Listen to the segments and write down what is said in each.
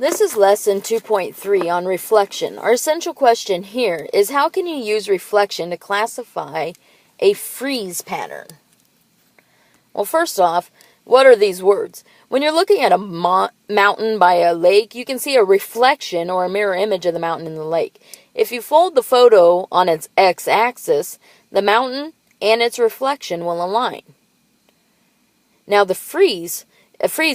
This is lesson 2.3 on reflection. Our essential question here is, how can you use reflection to classify a frieze pattern? Well, first off, what are these words? When you're looking at a mountain by a lake, you can see a reflection or a mirror image of the mountain in the lake. If you fold the photo on its x-axis, the mountain and its reflection will align. Now a frieze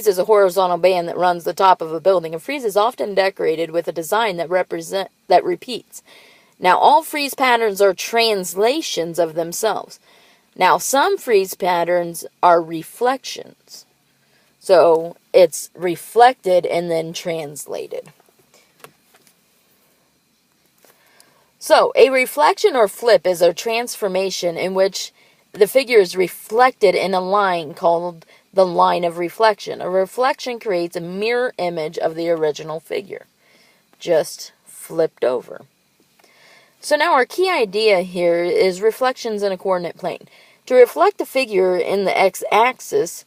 is a horizontal band that runs the top of a building. A frieze is often decorated with a design that repeats. Now, all frieze patterns are translations of themselves. Now, some frieze patterns are reflections. So, it's reflected and then translated. So, a reflection or flip is a transformation in which the figure is reflected in a line called the line of reflection. A reflection creates a mirror image of the original figure, just flipped over. So now our key idea here is reflections in a coordinate plane. To reflect a figure in the x-axis,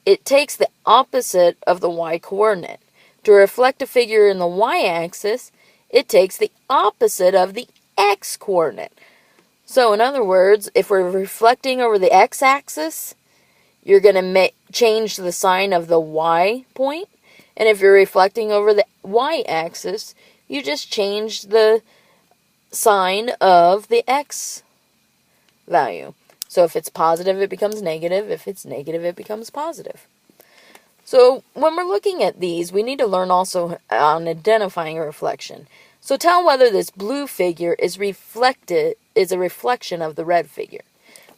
it takes the opposite of the y-coordinate. To reflect a figure in the y-axis, it takes the opposite of the x-coordinate. So in other words, if we're reflecting over the x-axis, you're going to change the sign of the y point. And if you're reflecting over the y-axis, you just change the sign of the x value. So if it's positive, it becomes negative. If it's negative, it becomes positive. So when we're looking at these, we need to learn also on identifying a reflection. So tell whether this blue figure is a reflection of the red figure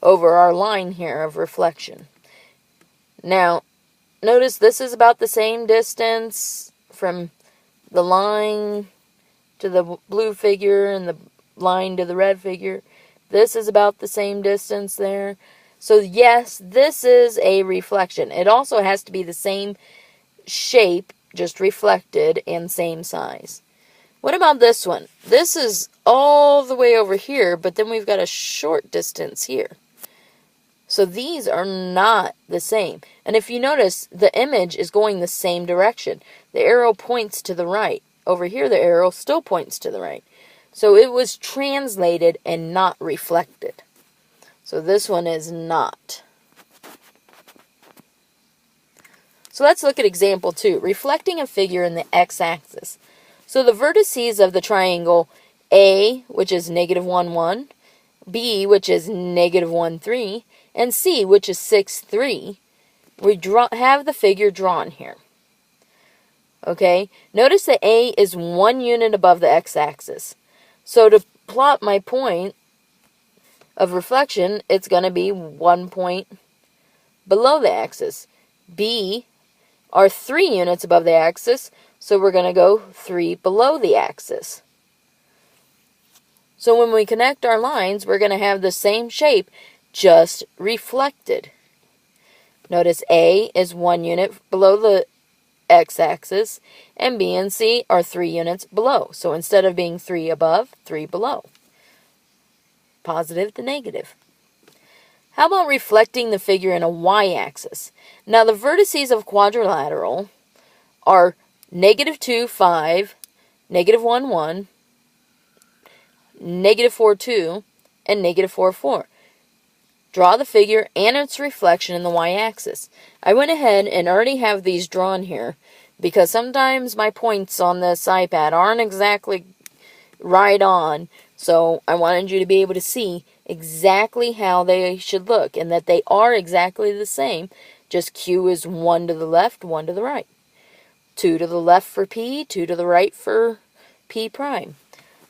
over our line here of reflection. Now, notice this is about the same distance from the line to the blue figure and the line to the red figure. This is about the same distance there. So yes, this is a reflection. It also has to be the same shape, just reflected, and same size. What about this one? This is all the way over here, but then we've got a short distance here. So these are not the same. And if you notice, the image is going the same direction. The arrow points to the right. Over here, the arrow still points to the right. So it was translated and not reflected. So this one is not. So let's look at example 2. Reflecting a figure in the x-axis. So the vertices of the triangle A, which is -1, 1, B, which is -1, 3, and C, which is 6, 3, we have the figure drawn here. Okay, notice that A is 1 unit above the x-axis. So to plot my point of reflection, it's going to be 1 point below the axis. B are 3 units above the axis, so we're going to go 3 below the axis. So when we connect our lines, we're going to have the same shape, just reflected. Notice A is 1 unit below the x-axis, and B and C are 3 units below. So instead of being 3 above, 3 below. Positive to negative. How about reflecting the figure in a y-axis? Now the vertices of quadrilateral are -2, 5, -1, 1, -4, 2, and -4, 4. Draw the figure and its reflection in the y-axis. I went ahead and already have these drawn here because sometimes my points on this iPad aren't exactly right on, so I wanted you to be able to see exactly how they should look and that they are exactly the same. Just Q is 1 to the left, 1 to the right. 2 to the left for P, 2 to the right for P prime.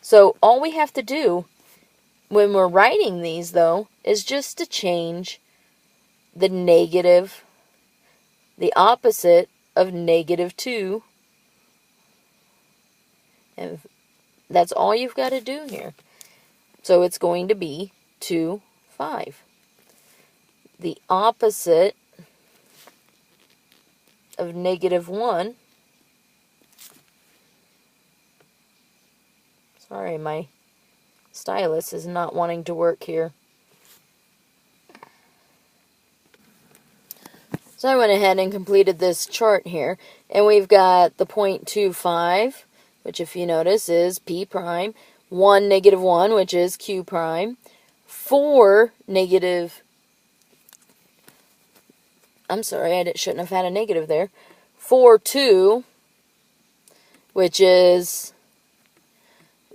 So all we have to do when we're writing these, though, is just to change the negative, the opposite of -2. And that's all you've got to do here. So it's going to be 2, 5. The opposite of -1. Sorry, my stylus is not wanting to work here. So I went ahead and completed this chart here, and we've got the 0.25, which if you notice is P prime, 1, negative 1, which is Q prime, 4, negative, I'm sorry, I shouldn't have had a negative there, 4, 2, which is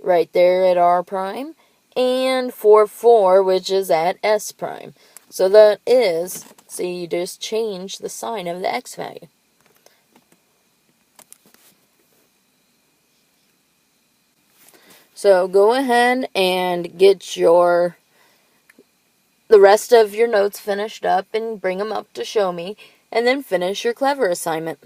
right there at R prime, and 4, 4, which is at S prime. So that is, see, you just change the sign of the X value. So go ahead and get the rest of your notes finished up and bring them up to show me, and then finish your Clever assignment.